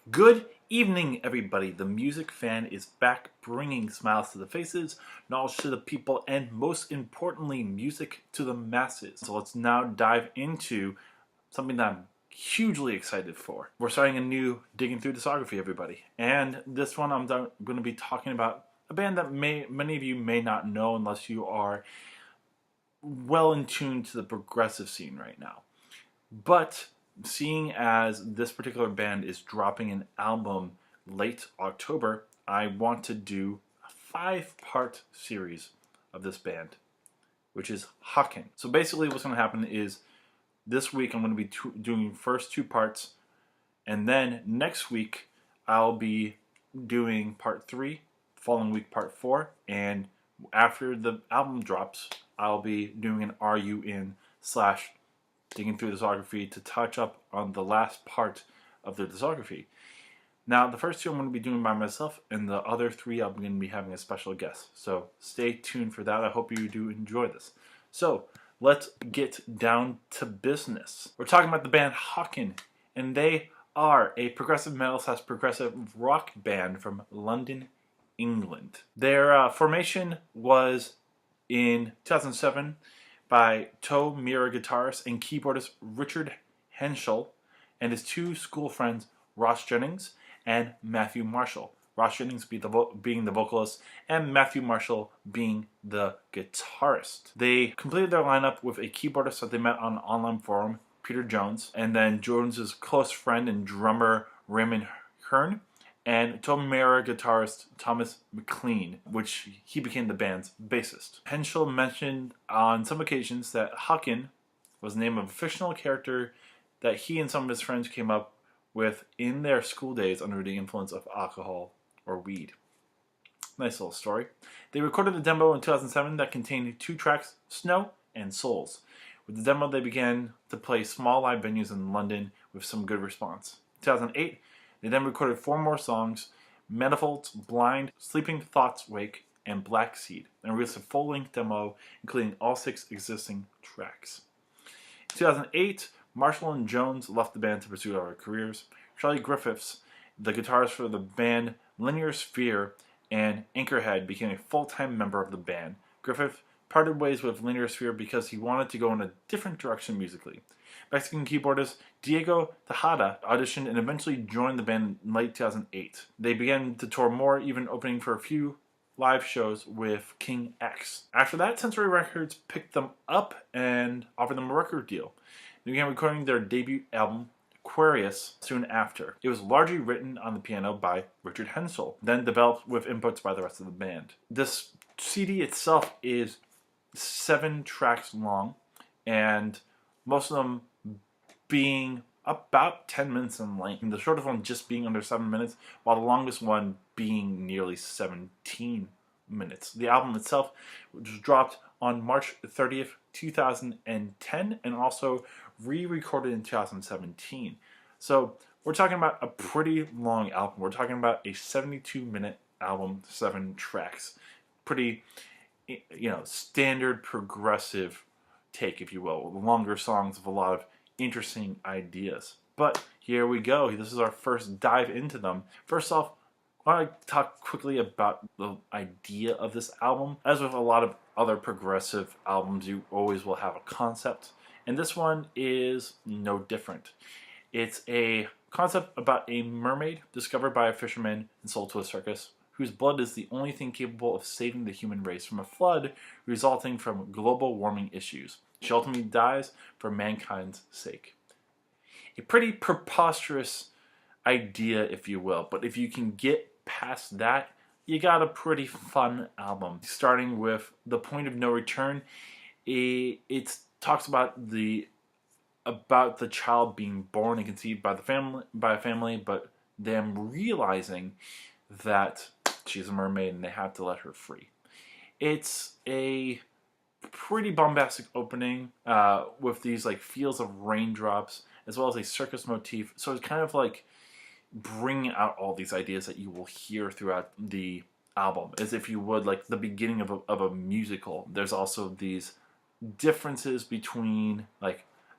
Good evening, everybody. The Music Fan is back, bringing smiles to the faces, knowledge to the people, and most importantly, music to the masses. So let's now dive into something that I'm hugely excited for. We're starting a new Digging Through Discography, everybody. And this one I'm going to be talking about a band that many of you may not know unless you are well in tune to the progressive scene right now. But seeing as this particular band is dropping an album late October, I want to do a 5-part series of this band, which is Haken. So basically what's going to happen is this week I'm going to be doing first 2 parts, and then next week I'll be doing part 3, following week part 4, and after the album drops, I'll be doing an Are You In / Digging Through Discography to touch up on the last part of the discography. Now, the first 2 I'm going to be doing by myself, and the other 3 I'm going to be having a special guest. So stay tuned for that. I hope you do enjoy this. So let's get down to business. We're talking about the band Haken, and they are a progressive metal / progressive rock band from London, England. Their formation was in 2007 by Toe Mira guitarist and keyboardist Richard Henschel and his 2 school friends Ross Jennings and Matthew Marshall. Ross Jennings being the vocalist and Matthew Marshall being the guitarist. They completed their lineup with a keyboardist that they met on an online forum, Peter Jones, and then Jones's close friend and drummer Raymond Hearn, and Toe Mira guitarist Thomas McLean, which he became the band's bassist. Henschel mentioned on some occasions that Haken was the name of a fictional character that he and some of his friends came up with in their school days under the influence of alcohol or weed. Nice little story. They recorded a demo in 2007 that contained 2 tracks, Snow and Souls. With the demo, they began to play small live venues in London with some good response. In 2008, they then recorded 4 more songs, Manifolds, Blind, Sleeping Thoughts Wake, and Black Seed, and released a full-length demo including all 6 existing tracks. In 2008, Marshall and Jones left the band to pursue other careers. Charlie Griffiths, the guitarist for the band Linear Sphere and Anchorhead, became a full-time member of the band. Griffith parted ways with Linear Sphere because he wanted to go in a different direction musically. Mexican keyboardist Diego Tejada auditioned and eventually joined the band in late 2008. They began to tour more, even opening for a few live shows with King X. After that, Sensory Records picked them up and offered them a record deal. They began recording their debut album, Aquarius, soon after. It was largely written on the piano by Richard Henschel, then developed with inputs by the rest of the band. This CD itself is 7 tracks long, and most of them being about 10 minutes in length. The shortest one just being under 7 minutes, while the longest one being nearly 17 minutes. The album itself was dropped on March 30th, 2010, and also re-recorded in 2017. So we're talking about a pretty long album. We're talking about a 72-minute album, 7 tracks. Pretty, standard progressive take, if you will. Longer songs with a lot of interesting ideas. But here we go. This is our first dive into them. First off, I want to talk quickly about the idea of this album. As with a lot of other progressive albums, you always will have a concept, and this one is no different. It's a concept about a mermaid discovered by a fisherman and sold to a circus, whose blood is the only thing capable of saving the human race from a flood resulting from global warming issues. She ultimately dies for mankind's sake. A pretty preposterous idea, if you will, but if you can get past that, you got a pretty fun album. Starting with The Point of No Return, it talks about the child being born and conceived by a family, but them realizing that she's a mermaid and they have to let her free. It's a pretty bombastic opening with these fields of raindrops as well as a circus motif. So it's kind of like bringing out all these ideas that you will hear throughout the album, as if you would the beginning of a musical. There's also these differences between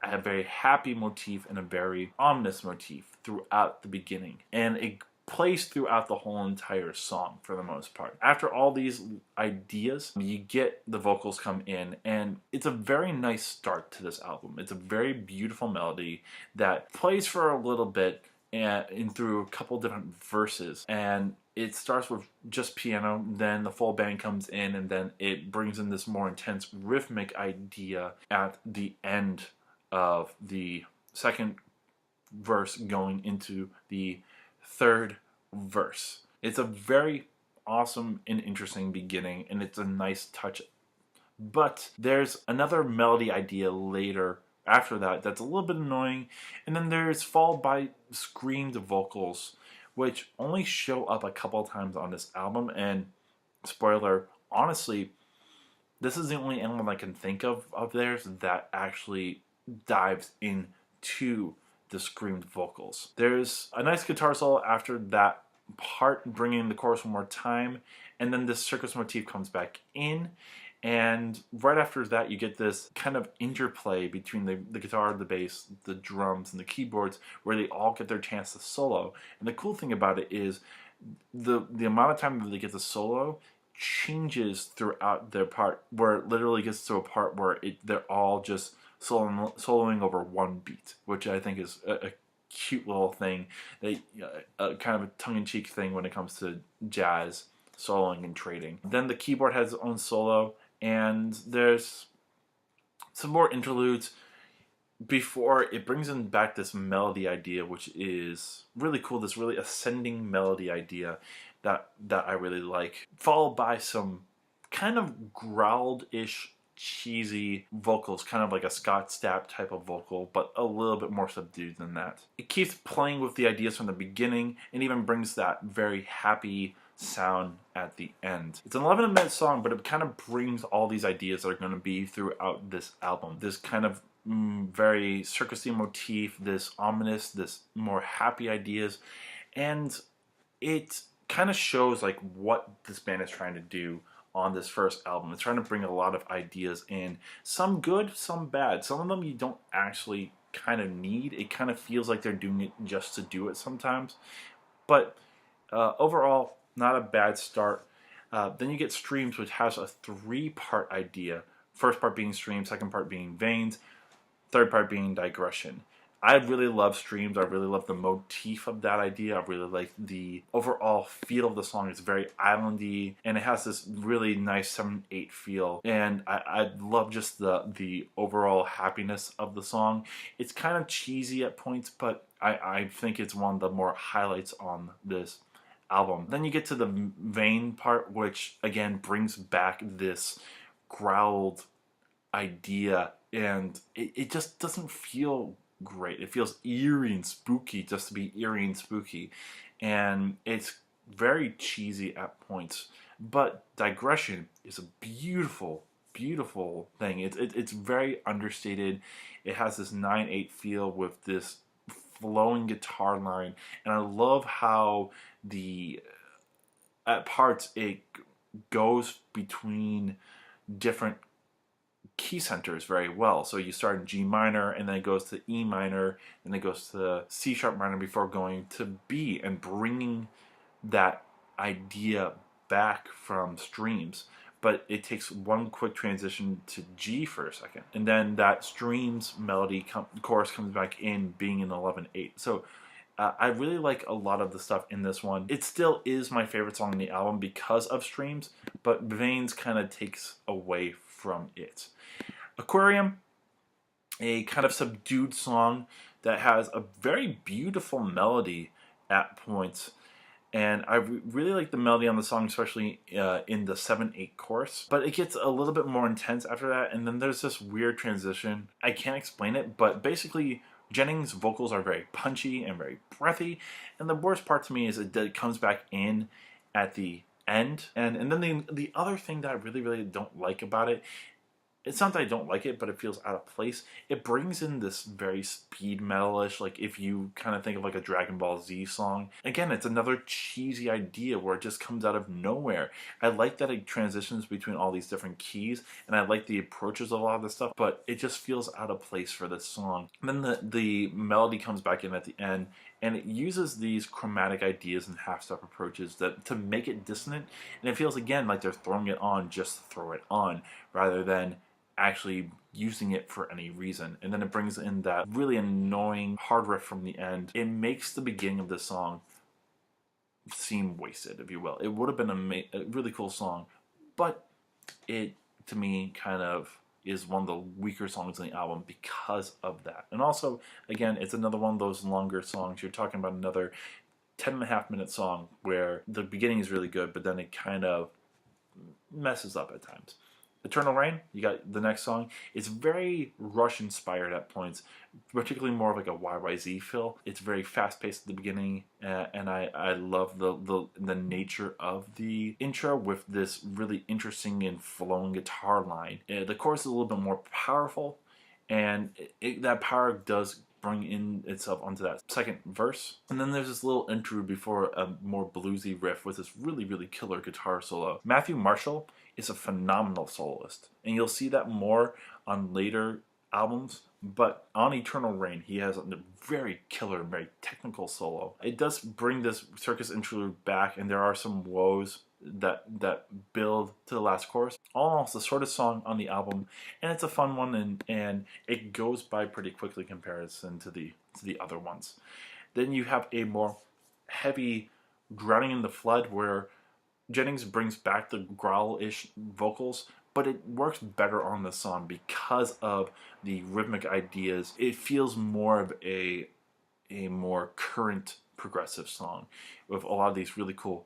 a very happy motif and a very ominous motif throughout the beginning, and it plays throughout the whole entire song for the most part. After all these ideas, you get the vocals come in, and it's a very nice start to this album. It's a very beautiful melody that plays for a little bit and through a couple different verses, and it starts with just piano, then the full band comes in, and then it brings in this more intense rhythmic idea at the end of the second verse going into the third verse. It's a very awesome and interesting beginning, and it's a nice touch. But there's another melody idea later after that that's a little bit annoying, and then there's followed by screamed vocals, which only show up a couple of times on this album. And spoiler, honestly, this is the only album I can think of theirs that actually dives into the screamed vocals. There's a nice guitar solo after that part, bringing the chorus one more time, and then this circus motif comes back in, and right after that you get this kind of interplay between the guitar, the bass, the drums, and the keyboards, where they all get their chance to solo. And the cool thing about it is the amount of time that they get to solo changes throughout their part, where it literally gets to a part where they're all just soloing over one beat, which I think is a cute little thing, kind of a tongue-in-cheek thing when it comes to jazz soloing and trading. Then the keyboard has its own solo, and there's some more interludes before it brings in back this melody idea, which is really cool, this really ascending melody idea that I really like, followed by some kind of growled-ish cheesy vocals, kind of like a Scott Stapp type of vocal, but a little bit more subdued than that. It keeps playing with the ideas from the beginning, and even brings that very happy sound at the end. It's an 11-minute song, but it kind of brings all these ideas that are going to be throughout this album. This kind of very circusy motif, this ominous, this more happy ideas, and it kind of shows like what this band is trying to do on this first album. It's trying to bring a lot of ideas in, some good, some bad. Some of them you don't actually kind of need. It kind of feels like they're doing it just to do it sometimes, but overall, not a bad start. Then you get Streams, which has a 3-part idea. First part being Streams, second part being Veins, third part being Digression. I really love Streams. I really love the motif of that idea. I really like the overall feel of the song. It's very islandy, and it has this really nice 7/8 feel. And I love just the overall happiness of the song. It's kind of cheesy at points, but I think it's one of the more highlights on this album. Then you get to the Vein part, which again brings back this growled idea, and it just doesn't feel great. It feels eerie and spooky just to be eerie and spooky, and it's very cheesy at points. But Digression is a beautiful, beautiful thing. It's very understated. It has this 9/8 feel with this flowing guitar line, and I love how at parts it goes between different key centers very well. So you start in G minor, and then it goes to E minor, and it goes to C sharp minor before going to B, and bringing that idea back from Streams. But it takes one quick transition to G for a second, and then that Streams melody chorus comes back in, being in 11/8. So I really like a lot of the stuff in this one. It still is my favorite song on the album because of Streams, but Veins kind of takes away from it. Aquarium, a kind of subdued song that has a very beautiful melody at points, and I really like the melody on the song, especially in the 7/8 chorus, but it gets a little bit more intense after that, and then there's this weird transition. I can't explain it, but basically Jennings' vocals are very punchy and very breathy, and the worst part to me is that it comes back in at the end. And then the other thing that I really, really don't like about it it's not that I don't like it, but it feels out of place. It brings in this very speed metal-ish, like if you kind of think of like a Dragon Ball Z song. Again, it's another cheesy idea where it just comes out of nowhere. I like that it transitions between all these different keys, and I like the approaches of a lot of this stuff, but it just feels out of place for this song. And then the melody comes back in at the end, and it uses these chromatic ideas and half-step approaches that to make it dissonant, and it feels again like they're throwing it on just to throw it on, rather than actually using it for any reason. And then it brings in that really annoying hard riff from the end. It makes the beginning of the song seem wasted, if you will. It would have been a really cool song, but it, to me, kind of is one of the weaker songs on the album because of that. And also, again, it's another one of those longer songs. You're talking about another 10.5-minute song where the beginning is really good, but then it kind of messes up at times. Eternal Rain, you got the next song. It's very Rush inspired at points, particularly more of like a YYZ feel. It's very fast paced at the beginning, and I love the nature of the intro with this really interesting and flowing guitar line. The chorus is a little bit more powerful, and that power does bring in itself onto that second verse. And then there's this little interlude before a more bluesy riff with this really, really killer guitar solo. Matthew Marshall is a phenomenal soloist, and you'll see that more on later albums, but on Eternal Rain he has a very killer, very technical solo. It does bring this circus interlude back, and there are some woes that build to the last chorus. All in all, it's the shortest song on the album, and it's a fun one, and it goes by pretty quickly in comparison to the other ones. Then you have a more heavy Drowning in the Flood, where Jennings brings back the growl-ish vocals, but it works better on the song because of the rhythmic ideas. It feels more of a more current progressive song with a lot of these really cool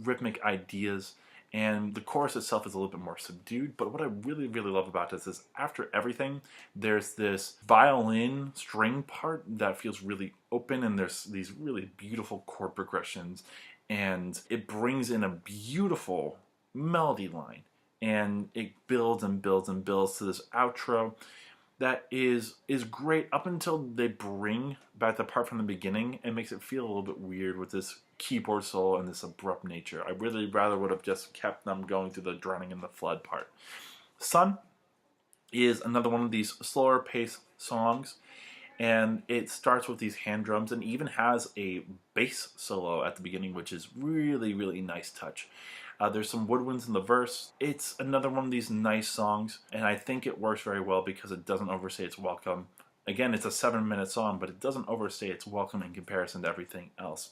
rhythmic ideas, and the chorus itself is a little bit more subdued. But what I really, really love about this is after everything, there's this violin string part that feels really open, and there's these really beautiful chord progressions, and it brings in a beautiful melody line, and it builds and builds and builds to this outro that is great up until they bring back the part from the beginning and makes it feel a little bit weird with this keyboard solo and this abrupt nature. I really rather would have just kept them going through the Drowning in the Flood part. Sun is another one of these slower paced songs, and it starts with these hand drums and even has a bass solo at the beginning, which is really, really nice touch. There's some woodwinds in the verse. It's another one of these nice songs, and I think it works very well because it doesn't overstay its welcome. Again, it's a 7-minute song, but it doesn't overstay its welcome in comparison to everything else.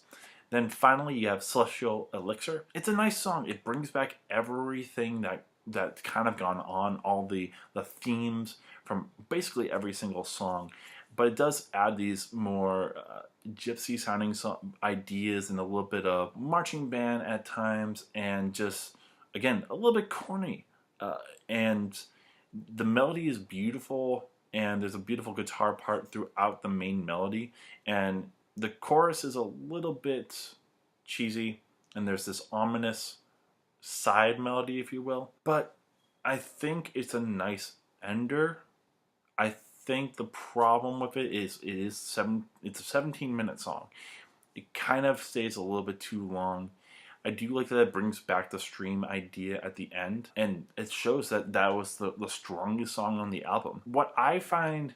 Then finally, you have Celestial Elixir. It's a nice song. It brings back everything that's kind of gone on, all the themes from basically every single song. But it does add these more gypsy sounding ideas and a little bit of marching band at times, and just, again, a little bit corny. And the melody is beautiful, and there's a beautiful guitar part throughout the main melody. And the chorus is a little bit cheesy, and there's this ominous side melody, if you will. But I think it's a nice ender. I think the problem with it is it's a 17-minute song. It kind of stays a little bit too long. I do like that it brings back the stream idea at the end, and it shows that was the strongest song on the album. What I find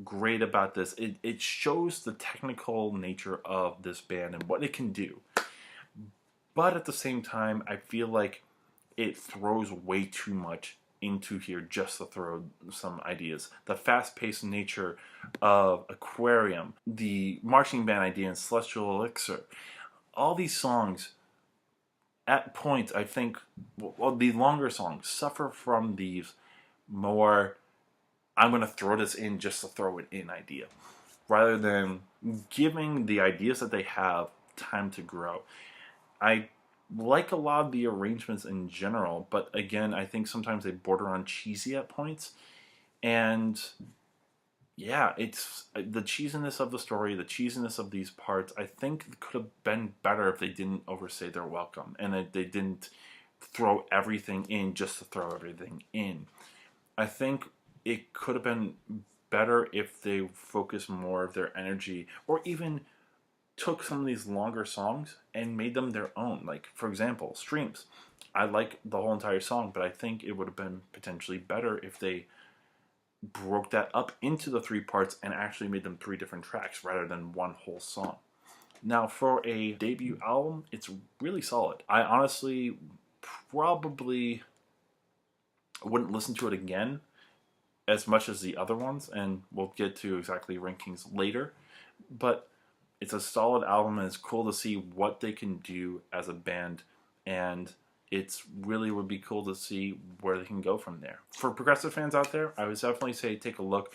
great about this, it shows the technical nature of this band and what it can do. But at the same time, I feel like it throws way too much into here just to throw some ideas. The fast-paced nature of Aquarium, the marching band idea in Celestial Elixir, all these songs, at points, I think, well, the longer songs suffer from these more, I'm going to throw this in just to throw it in idea, rather than giving the ideas that they have time to grow. I like a lot of the arrangements in general, but again, I think sometimes they border on cheesy at points. And yeah, it's the cheesiness of the story, the cheesiness of these parts, I think could have been better if they didn't overstay their welcome, and they didn't throw everything in just to throw everything in. I think it could have been better if they focused more of their energy, or even took some of these longer songs and made them their own. Like, for example, Streams. I like the whole entire song, but I think it would have been potentially better if they broke that up into the 3 parts and actually made them 3 different tracks rather than one whole song. Now, for a debut album, it's really solid. I honestly probably wouldn't listen to it again as much as the other ones, and we'll get to exactly rankings later. But it's a solid album, and it's cool to see what they can do as a band, and it's really would be cool to see where they can go from there. For progressive fans out there, I would definitely say take a look.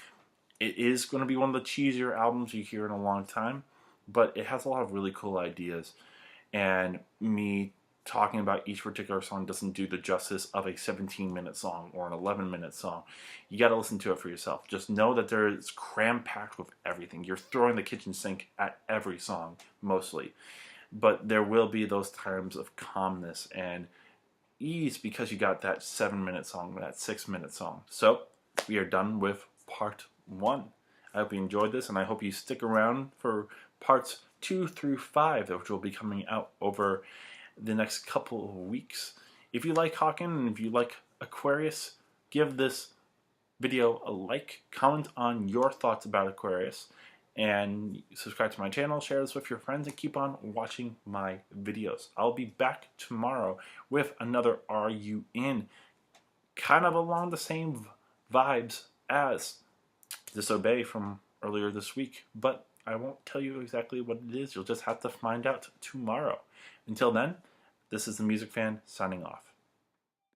It is going to be one of the cheesier albums you hear in a long time, but it has a lot of really cool ideas, and me talking about each particular song doesn't do the justice of a 17-minute song or an 11-minute song. You got to listen to it for yourself. Just know that there is cram-packed with everything. You're throwing the kitchen sink at every song, mostly. But there will be those times of calmness and ease because you got that 7-minute song, that 6-minute song. So, we are done with part 1. I hope you enjoyed this, and I hope you stick around for parts 2 through 5, which will be coming out over the next couple of weeks. If you like Haken and if you like Aquarius, give this video a like, comment on your thoughts about Aquarius, and subscribe to my channel, share this with your friends, and keep on watching my videos. I'll be back tomorrow with another Are You In? Kind of along the same vibes as Disobey from earlier this week, but I won't tell you exactly what it is. You'll just have to find out tomorrow. Until then, this is the Music Fan signing off.